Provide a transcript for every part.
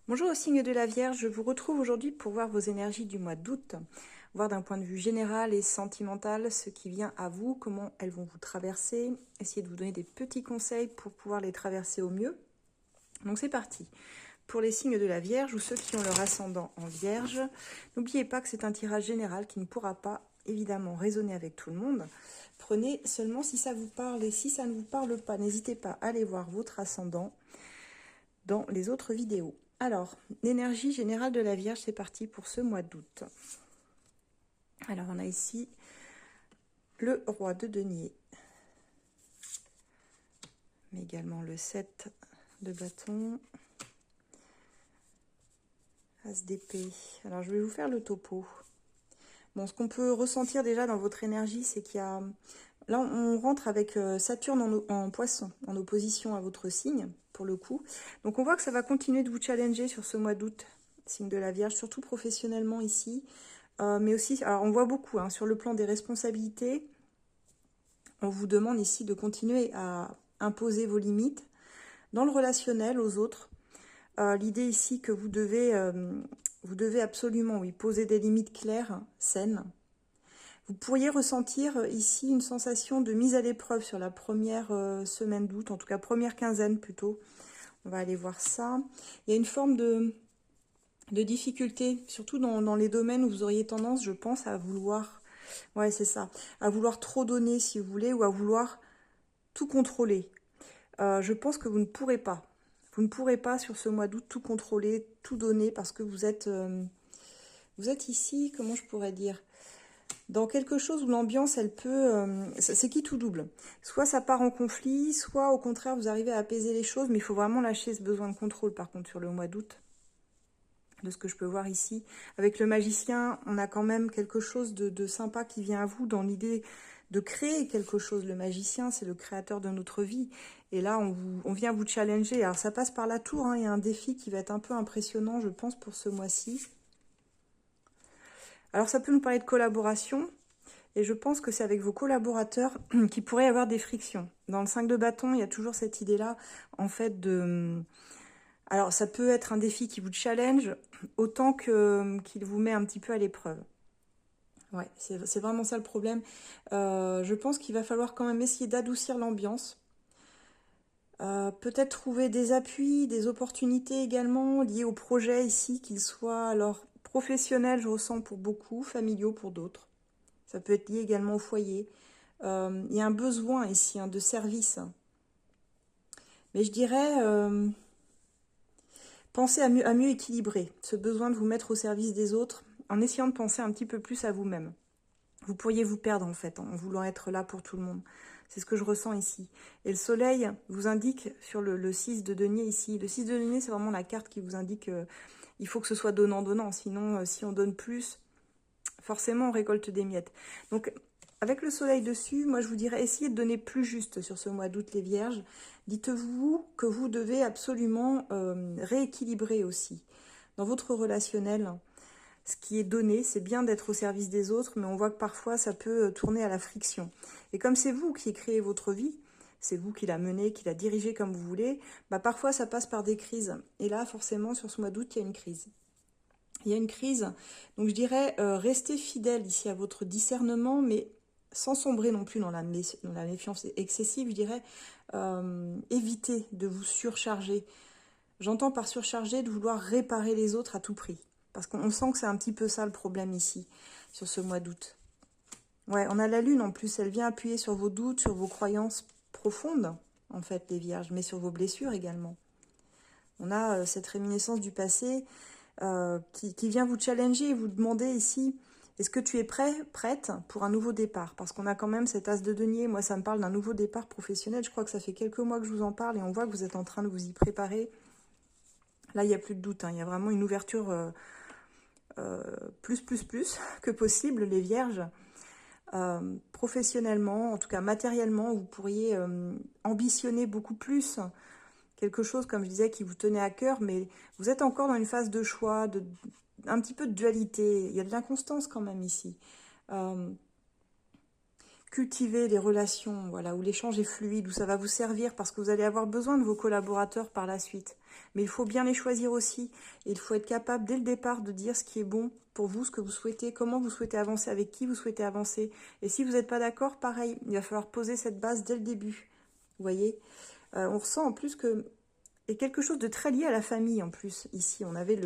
Bonjour au signe de la Vierge, je vous retrouve aujourd'hui pour voir vos énergies du mois d'août, voir d'un point de vue général et sentimental ce qui vient à vous, comment elles vont vous traverser, essayer de vous donner des petits conseils pour pouvoir les traverser au mieux. Donc c'est parti. Pour les signes de la Vierge ou ceux qui ont leur ascendant en Vierge, n'oubliez pas que c'est un tirage général qui ne pourra pas évidemment résonner avec tout le monde. Prenez seulement si ça vous parle et si ça ne vous parle pas, n'hésitez pas à aller voir votre ascendant dans les autres vidéos. Alors, l'énergie générale de la Vierge, c'est parti pour ce mois d'août. Alors, on a ici le roi de denier, mais également le 7 de bâton, as d'épée. Alors, je vais vous faire le topo. Bon, ce qu'on peut ressentir déjà dans votre énergie, c'est qu'il y a... Là, on rentre avec Saturne en poisson, en opposition à votre signe, pour le coup. Donc, on voit que ça va continuer de vous challenger sur ce mois d'août, signe de la Vierge, surtout professionnellement ici. Mais aussi, alors on voit beaucoup, hein, sur le plan des responsabilités, on vous demande ici de continuer à imposer vos limites dans le relationnel aux autres. L'idée ici que vous devez absolument, oui, poser des limites claires, saines. Vous pourriez ressentir ici une sensation de mise à l'épreuve sur la première semaine d'août, en tout cas première quinzaine plutôt. On va aller voir ça. Il y a une forme de difficulté, surtout dans les domaines où vous auriez tendance, je pense, à vouloir, ouais c'est ça, à vouloir trop donner si vous voulez, ou à vouloir tout contrôler. Je pense que vous ne pourrez pas. Vous ne pourrez pas sur ce mois d'août tout contrôler, tout donner, parce que vous êtes ici, comment je pourrais dire, dans quelque chose où l'ambiance, elle peut... c'est qui tout double. Soit ça part en conflit, soit au contraire, vous arrivez à apaiser les choses, mais il faut vraiment lâcher ce besoin de contrôle, par contre, sur le mois d'août, de ce que je peux voir ici. Avec le magicien, on a quand même quelque chose de sympa qui vient à vous dans l'idée de créer quelque chose. Le magicien, c'est le créateur de notre vie. Et là, on vient vous challenger. Alors, ça passe par la tour, hein. Il y a un défi qui va être un peu impressionnant, je pense, pour ce mois-ci. Alors, ça peut nous parler de collaboration. Et je pense que c'est avec vos collaborateurs qu'il pourrait y avoir des frictions. Dans le 5 de bâton, il y a toujours cette idée-là, en fait, de... Alors, ça peut être un défi qui vous challenge, autant qu'il vous met un petit peu à l'épreuve. Ouais, c'est vraiment ça le problème. Je pense qu'il va falloir quand même essayer d'adoucir l'ambiance. Peut-être trouver des appuis, des opportunités également liées au projet ici, qu'ils soient alors professionnels, je ressens pour beaucoup, familiaux pour d'autres. Ça peut être lié également au foyer. Il y a un besoin ici, hein, de service. Mais je dirais, pensez à mieux équilibrer ce besoin de vous mettre au service des autres en essayant de penser un petit peu plus à vous-même. Vous pourriez vous perdre en fait en voulant être là pour tout le monde. C'est ce que je ressens ici. Et le soleil vous indique sur le 6 de denier ici. Le 6 de denier, c'est vraiment la carte qui vous indique il faut que ce soit donnant-donnant. Sinon, si on donne plus, forcément on récolte des miettes. Donc avec le soleil dessus, moi je vous dirais essayez de donner plus juste sur ce mois d'août les vierges. Dites-vous que vous devez absolument rééquilibrer aussi dans votre relationnel. Ce qui est donné, c'est bien d'être au service des autres, mais on voit que parfois ça peut tourner à la friction. Et comme c'est vous qui créez votre vie, c'est vous qui la menez, qui la dirigez comme vous voulez, bah parfois ça passe par des crises. Et là, forcément, sur ce mois d'août, il y a une crise. Il y a une crise, donc je dirais restez fidèle ici à votre discernement, mais sans sombrer non plus dans la méfiance excessive, je dirais évitez de vous surcharger. J'entends par surcharger de vouloir réparer les autres à tout prix. Parce qu'on sent que c'est un petit peu ça le problème ici, sur ce mois d'août. Ouais, on a la lune en plus, elle vient appuyer sur vos doutes, sur vos croyances profondes, en fait, les vierges, mais sur vos blessures également. On a cette réminiscence du passé qui vient vous challenger et vous demander ici, est-ce que tu es prête pour un nouveau départ? Parce qu'on a quand même cet as de denier, moi ça me parle d'un nouveau départ professionnel, je crois que ça fait quelques mois que je vous en parle et on voit que vous êtes en train de vous y préparer. Là, il n'y a plus de doute, hein. Il y a vraiment une ouverture plus que possible, les vierges. Professionnellement, en tout cas matériellement, vous pourriez ambitionner beaucoup plus quelque chose, comme je disais, qui vous tenait à cœur, mais vous êtes encore dans une phase de choix, un petit peu de dualité. Il y a de l'inconstance quand même ici. Cultiver les relations, voilà, où l'échange est fluide, où ça va vous servir parce que vous allez avoir besoin de vos collaborateurs par la suite. Mais il faut bien les choisir aussi. Et il faut être capable, dès le départ, de dire ce qui est bon pour vous, ce que vous souhaitez, comment vous souhaitez avancer, avec qui vous souhaitez avancer. Et si vous n'êtes pas d'accord, pareil, il va falloir poser cette base dès le début. Vous voyez, on ressent en plus que... Et quelque chose de très lié à la famille, en plus. Ici, on avait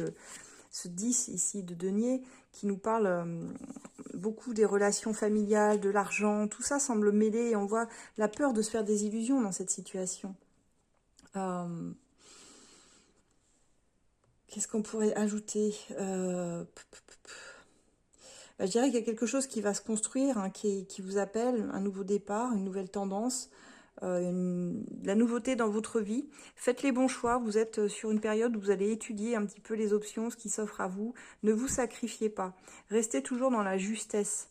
ce 10 ici de denier qui nous parle beaucoup des relations familiales, de l'argent. Tout ça semble mêler et on voit la peur de se faire des illusions dans cette situation. Qu'est-ce qu'on pourrait ajouter je dirais qu'il y a quelque chose qui va se construire, hein, qui vous appelle, un nouveau départ, une nouvelle tendance, la nouveauté dans votre vie. Faites les bons choix, vous êtes sur une période où vous allez étudier un petit peu les options, ce qui s'offre à vous. Ne vous sacrifiez pas, restez toujours dans la justesse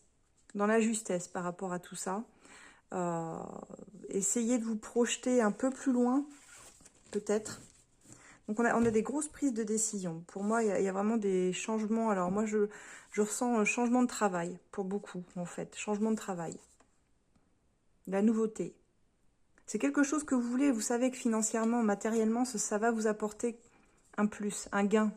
par rapport à tout ça. Essayez de vous projeter un peu plus loin, peut-être. Donc on a des grosses prises de décision. Pour moi, il y a vraiment des changements. Alors moi, je ressens un changement de travail, pour beaucoup, en fait. Changement de travail. La nouveauté. C'est quelque chose que vous voulez. Vous savez que financièrement, matériellement, ça va vous apporter un plus, un gain.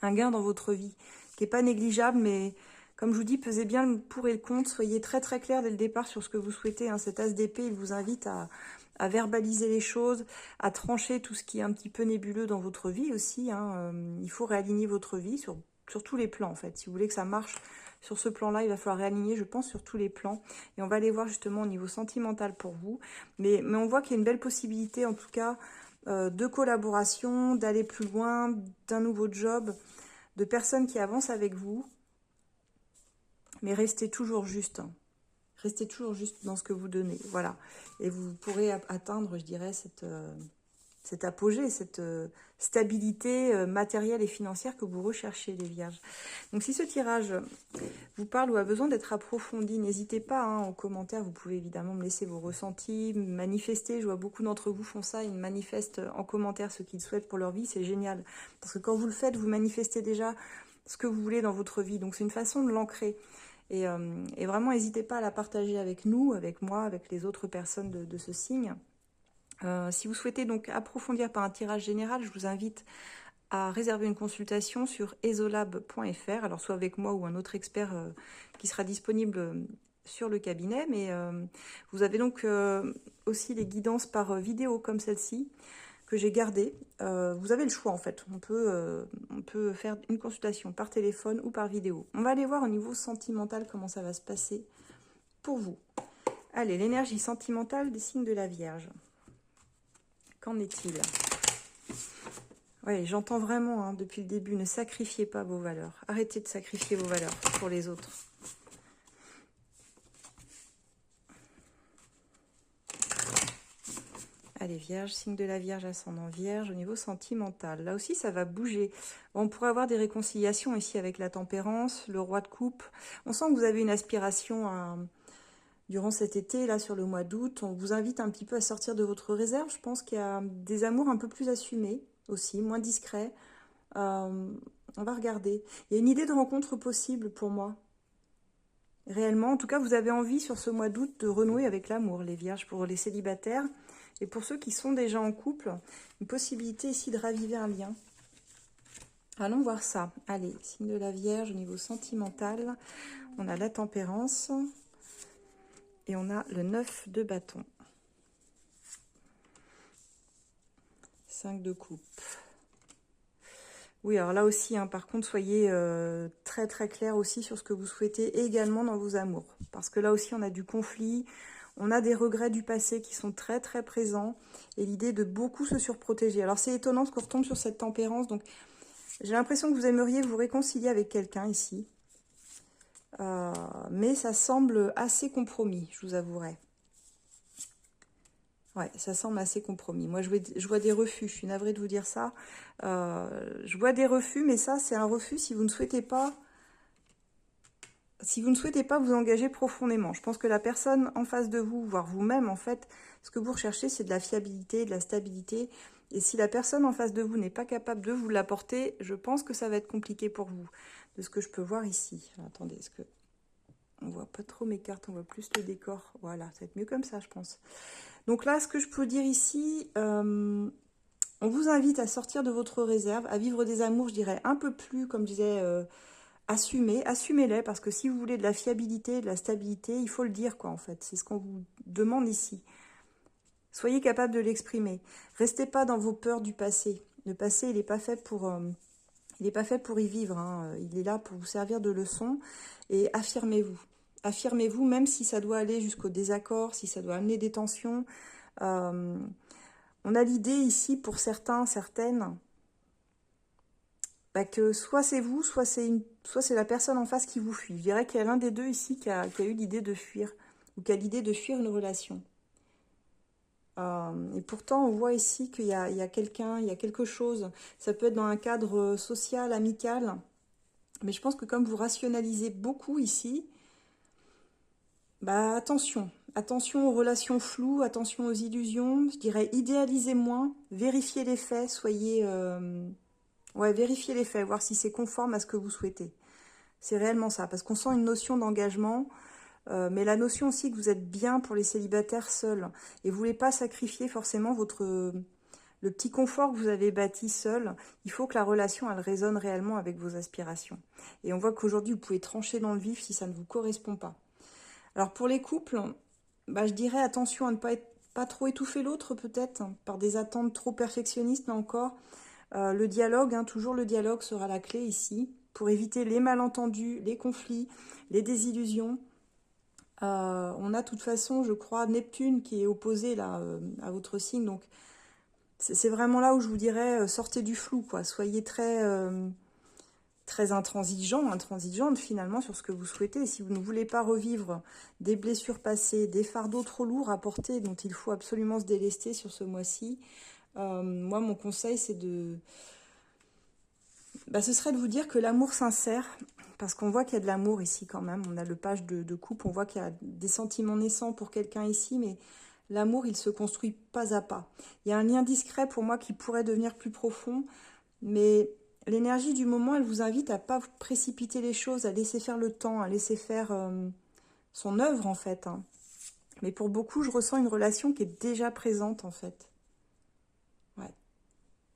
Un gain dans votre vie, qui n'est pas négligeable, mais comme je vous dis, pesez bien le pour et le contre. Soyez très très clair dès le départ sur ce que vous souhaitez. Hein. Cet as d'épée, il vous invite à verbaliser les choses, à trancher tout ce qui est un petit peu nébuleux dans votre vie aussi. Hein. Il faut réaligner votre vie sur tous les plans, en fait. Si vous voulez que ça marche sur ce plan-là, il va falloir réaligner, je pense, sur tous les plans. Et on va aller voir justement au niveau sentimental pour vous. Mais on voit qu'il y a une belle possibilité, en tout cas, de collaboration, d'aller plus loin, d'un nouveau job, de personnes qui avancent avec vous. Mais restez toujours juste. Hein. Restez toujours juste dans ce que vous donnez. Voilà. Et vous pourrez atteindre, je dirais, cet apogée, cette stabilité matérielle et financière que vous recherchez, les vierges. Donc si ce tirage vous parle ou a besoin d'être approfondi, n'hésitez pas hein, en commentaire. Vous pouvez évidemment me laisser vos ressentis, manifester. Je vois beaucoup d'entre vous font ça. Ils manifestent en commentaire ce qu'ils souhaitent pour leur vie. C'est génial. Parce que quand vous le faites, vous manifestez déjà ce que vous voulez dans votre vie. Donc c'est une façon de l'ancrer. Et vraiment, n'hésitez pas à la partager avec nous, avec moi, avec les autres personnes de ce signe. Si vous souhaitez donc approfondir par un tirage général, je vous invite à réserver une consultation sur esolab.fr, alors soit avec moi ou un autre expert qui sera disponible sur le cabinet, mais vous avez donc aussi les guidances par vidéo comme celle-ci, que j'ai gardées. Vous avez le choix en fait, on peut faire une consultation par téléphone ou par vidéo. On va aller voir au niveau sentimental comment ça va se passer pour vous. Allez, l'énergie sentimentale des signes de la Vierge. Qu'en est-il? Oui, j'entends vraiment hein, depuis le début, ne sacrifiez pas vos valeurs. Arrêtez de sacrifier vos valeurs pour les autres. Allez, Vierge, signe de la Vierge, ascendant Vierge, au niveau sentimental. Là aussi, ça va bouger. On pourrait avoir des réconciliations ici avec la tempérance, le roi de coupe. On sent que vous avez une aspiration durant cet été, là, sur le mois d'août. On vous invite un petit peu à sortir de votre réserve. Je pense qu'il y a des amours un peu plus assumés aussi, moins discrets. On va regarder. Il y a une idée de rencontre possible pour moi. Réellement, en tout cas, vous avez envie sur ce mois d'août de renouer avec l'amour, les Vierges, pour les célibataires. Et pour ceux qui sont déjà en couple, une possibilité ici de raviver un lien. Allons voir ça. Allez, signe de la Vierge au niveau sentimental. On a la tempérance. Et on a le 9 de bâton. 5 de coupe. Oui, alors là aussi, hein, par contre, soyez très très clair aussi sur ce que vous souhaitez également dans vos amours. Parce que là aussi, on a du conflit. On a des regrets du passé qui sont très très présents et l'idée de beaucoup se surprotéger. Alors c'est étonnant parce qu'on retombe sur cette tempérance. Donc j'ai l'impression que vous aimeriez vous réconcilier avec quelqu'un ici. Mais ça semble assez compromis, je vous avouerai. Ouais, ça semble assez compromis. Moi je vois des refus, je suis navrée de vous dire ça. Je vois des refus, mais ça c'est un refus si vous ne souhaitez pas... Si vous ne souhaitez pas vous engager profondément, je pense que la personne en face de vous, voire vous-même en fait, ce que vous recherchez c'est de la fiabilité, de la stabilité. Et si la personne en face de vous n'est pas capable de vous l'apporter, je pense que ça va être compliqué pour vous. De ce que je peux voir ici. Alors, attendez, est-ce que... On voit pas trop mes cartes, on voit plus le décor. Voilà, ça va être mieux comme ça je pense. Donc là, ce que je peux dire ici, on On vous invite à sortir de votre réserve, à vivre des amours, je dirais, un peu plus, comme je disais, assumez-les, parce que si vous voulez de la fiabilité, de la stabilité, il faut le dire, quoi, en fait. C'est ce qu'on vous demande ici. Soyez capable de l'exprimer. Restez pas dans vos peurs du passé. Le passé, il n'est pas fait pour... il n'est pas fait pour y vivre, hein. Il est là pour vous servir de leçon. Et affirmez-vous. Affirmez-vous, même si ça doit aller jusqu'au désaccord, si ça doit amener des tensions. On a l'idée ici, pour certains, certaines, que soit c'est vous, soit c'est la personne en face qui vous fuit. Je dirais qu'il y a l'un des deux ici qui a eu l'idée de fuir, ou qui a l'idée de fuir une relation. Et pourtant, on voit ici qu'il y a quelqu'un, il y a quelque chose. Ça peut être dans un cadre social, amical. Mais je pense que comme vous rationalisez beaucoup ici, attention. Attention aux relations floues, attention aux illusions. Je dirais idéalisez moins, vérifiez les faits, vérifiez les faits, voir si c'est conforme à ce que vous souhaitez. C'est réellement ça, parce qu'on sent une notion d'engagement, mais la notion aussi que vous êtes bien pour les célibataires seuls. Et vous ne voulez pas sacrifier forcément le petit confort que vous avez bâti seul. Il faut que la relation, elle résonne réellement avec vos aspirations. Et on voit qu'aujourd'hui, vous pouvez trancher dans le vif si ça ne vous correspond pas. Alors pour les couples, je dirais attention à ne pas trop étouffer l'autre peut-être, par des attentes trop perfectionnistes, là encore. Le dialogue, toujours le dialogue sera la clé ici, pour éviter les malentendus, les conflits, les désillusions. On a de toute façon, je crois, Neptune qui est opposé là à votre signe, donc c'est vraiment là où je vous dirais, sortez du flou, quoi. Soyez très intransigeante finalement sur ce que vous souhaitez. Si vous ne voulez pas revivre des blessures passées, des fardeaux trop lourds à porter dont il faut absolument se délester sur ce mois-ci, moi mon conseil c'est ce serait de vous dire que l'amour sincère, parce qu'on voit qu'il y a de l'amour ici quand même, on a le page de coupe, on voit qu'il y a des sentiments naissants pour quelqu'un ici, mais l'amour il se construit pas à pas. Il y a un lien discret pour moi qui pourrait devenir plus profond, mais l'énergie du moment, elle vous invite à pas précipiter les choses, à laisser faire le temps, à laisser faire son œuvre en fait. Mais pour beaucoup, je ressens une relation qui est déjà présente en fait. Ouais.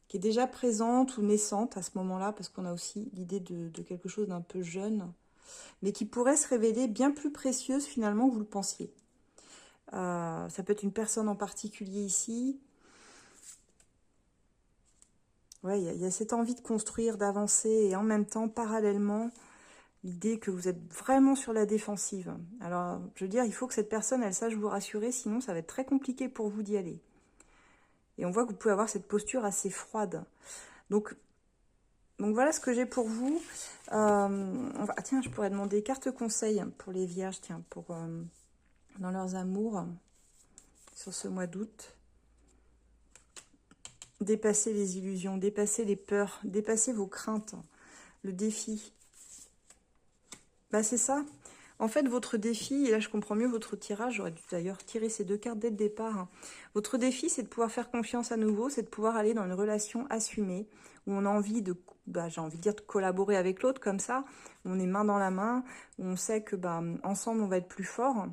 Qui est déjà présente ou naissante à ce moment-là, parce qu'on a aussi l'idée de quelque chose d'un peu jeune, mais qui pourrait se révéler bien plus précieuse finalement que vous le pensiez. Ça peut être une personne en particulier ici. Ouais, il y a cette envie de construire, d'avancer, et en même temps, parallèlement, l'idée que vous êtes vraiment sur la défensive. Alors, je veux dire, il faut que cette personne, elle sache vous rassurer, sinon ça va être très compliqué pour vous d'y aller. Et on voit que vous pouvez avoir cette posture assez froide. Donc voilà ce que j'ai pour vous. Tiens, je pourrais demander carte conseil pour les vierges, tiens, dans leurs amours, sur ce mois d'août. Dépasser les illusions, dépasser les peurs, dépasser vos craintes, le défi. C'est ça. En fait, votre défi, et là je comprends mieux votre tirage, j'aurais dû d'ailleurs tirer ces deux cartes dès le départ. Votre défi, c'est de pouvoir faire confiance à nouveau, c'est de pouvoir aller dans une relation assumée, où on a envie j'ai envie de dire de collaborer avec l'autre comme ça, où on est main dans la main, où on sait que ensemble on va être plus fort,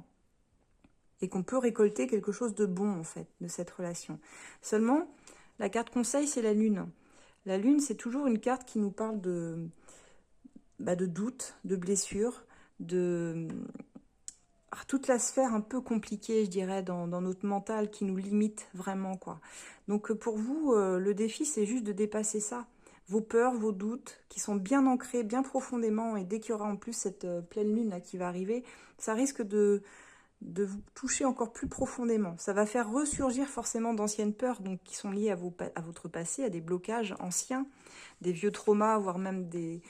et qu'on peut récolter quelque chose de bon en fait, de cette relation. Seulement, la carte conseil, c'est la lune. La lune, c'est toujours une carte qui nous parle de doute, de blessure, de toute la sphère un peu compliquée, je dirais, dans notre mental qui nous limite vraiment, quoi. Donc pour vous, le défi, c'est juste de dépasser ça. Vos peurs, vos doutes, qui sont bien ancrés, bien profondément, et dès qu'il y aura en plus cette pleine lune là, qui va arriver, ça risque de vous toucher encore plus profondément. Ça va faire ressurgir forcément d'anciennes peurs donc, qui sont liées à votre passé, à des blocages anciens, des vieux traumas, voire même des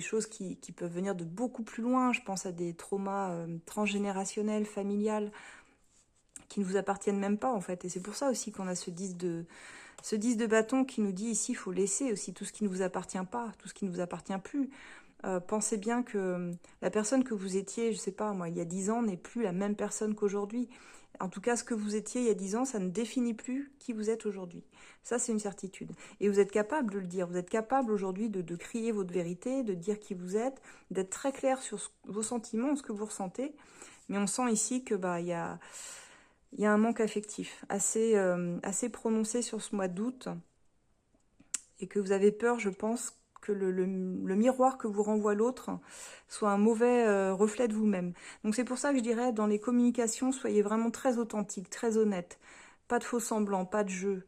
choses qui peuvent venir de beaucoup plus loin. Je pense à des traumas transgénérationnels, familiales, qui ne vous appartiennent même pas en fait. Et c'est pour ça aussi qu'on a ce 10 de bâton qui nous dit ici, il faut laisser aussi tout ce qui ne vous appartient pas, tout ce qui ne vous appartient plus. Pensez bien que la personne que vous étiez, je sais pas moi, il y a 10 ans n'est plus la même personne qu'aujourd'hui. En tout cas, ce que vous étiez il y a 10 ans, ça ne définit plus qui vous êtes aujourd'hui. Ça, c'est une certitude. Et vous êtes capable de le dire. Vous êtes capable aujourd'hui de crier votre vérité, de dire qui vous êtes, d'être très clair sur vos sentiments, ce que vous ressentez. Mais on sent ici que il y a un manque affectif assez prononcé sur ce mois d'août. et que vous avez peur, je pense, que le miroir que vous renvoie l'autre soit un mauvais reflet de vous-même. Donc c'est pour ça que je dirais, dans les communications, soyez vraiment très authentique, très honnête. Pas de faux semblants, pas de jeu,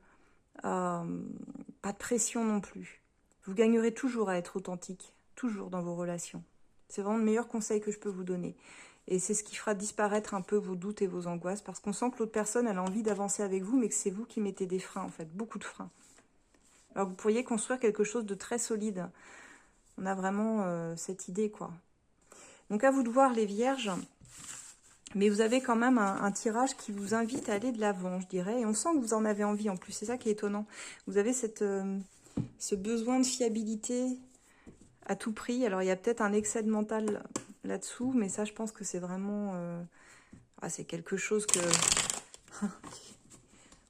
pas de pression non plus. Vous gagnerez toujours à être authentique, toujours dans vos relations. C'est vraiment le meilleur conseil que je peux vous donner. Et c'est ce qui fera disparaître un peu vos doutes et vos angoisses, parce qu'on sent que l'autre personne, elle a envie d'avancer avec vous, mais que c'est vous qui mettez des freins, en fait, beaucoup de freins. Alors vous pourriez construire quelque chose de très solide. On a vraiment cette idée, quoi. Donc à vous de voir, les vierges. Mais vous avez quand même un tirage qui vous invite à aller de l'avant, je dirais. Et on sent que vous en avez envie en plus. C'est ça qui est étonnant. Vous avez ce besoin de fiabilité à tout prix. Alors il y a peut-être un excès de mental là-dessous. Mais ça, je pense que c'est vraiment... c'est quelque chose que...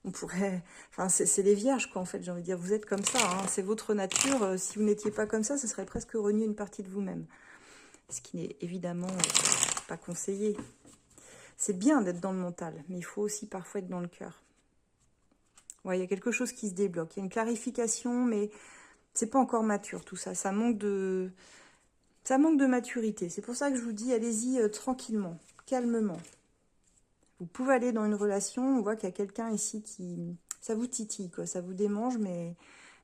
On pourrait... Enfin, c'est les vierges, quoi, en fait, j'ai envie de dire. Vous êtes comme ça, hein. C'est votre nature. Si vous n'étiez pas comme ça, ce serait presque renier une partie de vous-même. Ce qui n'est évidemment pas conseillé. C'est bien d'être dans le mental, mais il faut aussi parfois être dans le cœur. Ouais, il y a quelque chose qui se débloque. Il y a une clarification, mais c'est pas encore mature, tout ça. Ça manque de maturité. C'est pour ça que je vous dis, allez-y tranquillement, calmement. Vous pouvez aller dans une relation, on voit qu'il y a quelqu'un ici qui... Ça vous titille, quoi, ça vous démange, mais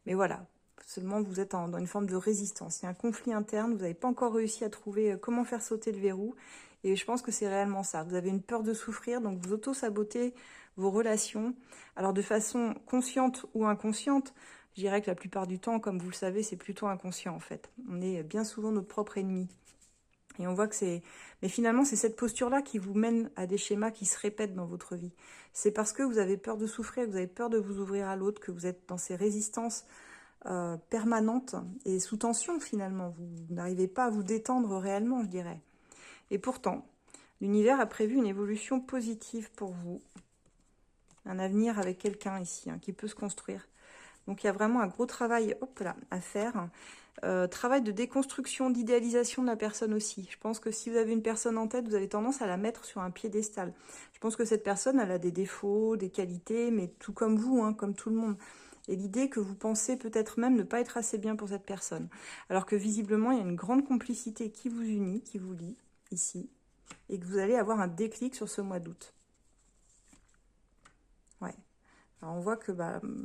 voilà. Seulement, vous êtes dans une forme de résistance. Il y a un conflit interne, vous n'avez pas encore réussi à trouver comment faire sauter le verrou. Et je pense que c'est réellement ça. Vous avez une peur de souffrir, donc vous auto-sabotez vos relations. Alors, de façon consciente ou inconsciente, je dirais que la plupart du temps, comme vous le savez, c'est plutôt inconscient, en fait. On est bien souvent notre propre ennemi. Et on voit que c'est... Mais finalement, c'est cette posture-là qui vous mène à des schémas qui se répètent dans votre vie. C'est parce que vous avez peur de souffrir, que vous avez peur de vous ouvrir à l'autre, que vous êtes dans ces résistances permanentes et sous tension, finalement. Vous n'arrivez pas à vous détendre réellement, je dirais. Et pourtant, l'univers a prévu une évolution positive pour vous. Un avenir avec quelqu'un ici, hein, qui peut se construire. Donc, il y a vraiment un gros travail à faire. Travail de déconstruction, d'idéalisation de la personne aussi. Je pense que si vous avez une personne en tête, vous avez tendance à la mettre sur un piédestal. Je pense que cette personne, elle a des défauts, des qualités, mais tout comme vous, hein, comme tout le monde. Et l'idée que vous pensez peut-être même ne pas être assez bien pour cette personne. Alors que visiblement, il y a une grande complicité qui vous unit, qui vous lie, ici. Et que vous allez avoir un déclic sur ce mois d'août. Ouais. Alors on voit que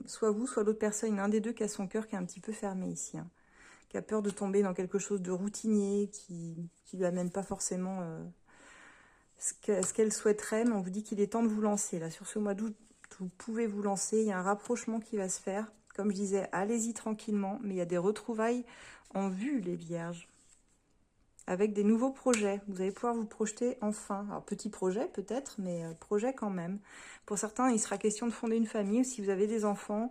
soit vous, soit l'autre personne, l'un des deux qui a son cœur qui est un petit peu fermé ici, hein, qui a peur de tomber dans quelque chose de routinier, qui lui amène pas forcément ce qu'elle souhaiterait, mais on vous dit qu'il est temps de vous lancer. Là, sur ce mois d'août, vous pouvez vous lancer, il y a un rapprochement qui va se faire. Comme je disais, allez-y tranquillement, mais il y a des retrouvailles en vue, les vierges. Avec des nouveaux projets, vous allez pouvoir vous projeter enfin. Alors, petit projet peut-être, mais projet quand même. Pour certains, il sera question de fonder une famille, ou si vous avez des enfants,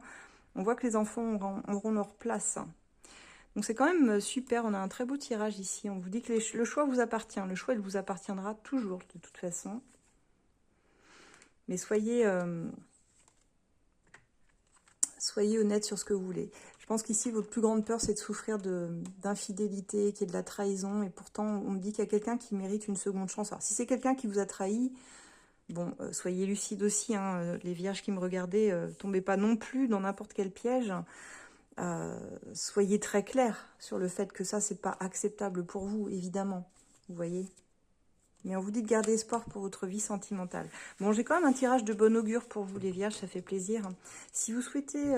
on voit que les enfants auront leur place. Donc c'est quand même super, on a un très beau tirage ici. On vous dit que le choix vous appartient. Le choix, il vous appartiendra toujours, de toute façon. Mais soyez honnête sur ce que vous voulez. Je pense qu'ici, votre plus grande peur, c'est de souffrir d'infidélité, qu'il y ait de la trahison. Et pourtant, on me dit qu'il y a quelqu'un qui mérite une seconde chance. Alors, si c'est quelqu'un qui vous a trahi, bon, soyez lucide aussi, hein, les vierges qui me regardaient, tombez pas non plus dans n'importe quel piège. Soyez très clair sur le fait que ça, c'est pas acceptable pour vous, évidemment. Vous voyez ? Mais on vous dit de garder espoir pour votre vie sentimentale. Bon, j'ai quand même un tirage de bon augure pour vous, les vierges, ça fait plaisir. Si vous souhaitez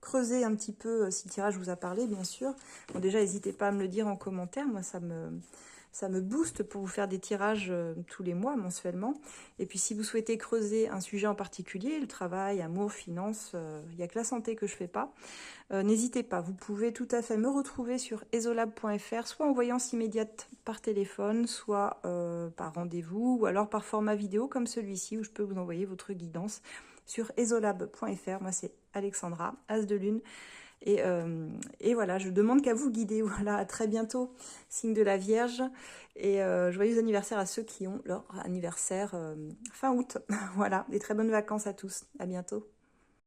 creuser un petit peu, si le tirage vous a parlé, bien sûr, bon, déjà, n'hésitez pas à me le dire en commentaire. Moi, ça me booste pour vous faire des tirages tous les mois, mensuellement. Et puis, si vous souhaitez creuser un sujet en particulier, le travail, amour, finance, il n'y a que la santé que je ne fais pas, n'hésitez pas. Vous pouvez tout à fait me retrouver sur esolab.fr, soit en voyance immédiate par téléphone, soit par rendez-vous, ou alors par format vidéo comme celui-ci, où je peux vous envoyer votre guidance sur esolab.fr. Moi, c'est Alexandra, As de Lune. Et voilà, je demande qu'à vous guider. Voilà, à très bientôt, signe de la Vierge. Et joyeux anniversaire à ceux qui ont leur anniversaire fin août. Voilà, des très bonnes vacances à tous. À bientôt.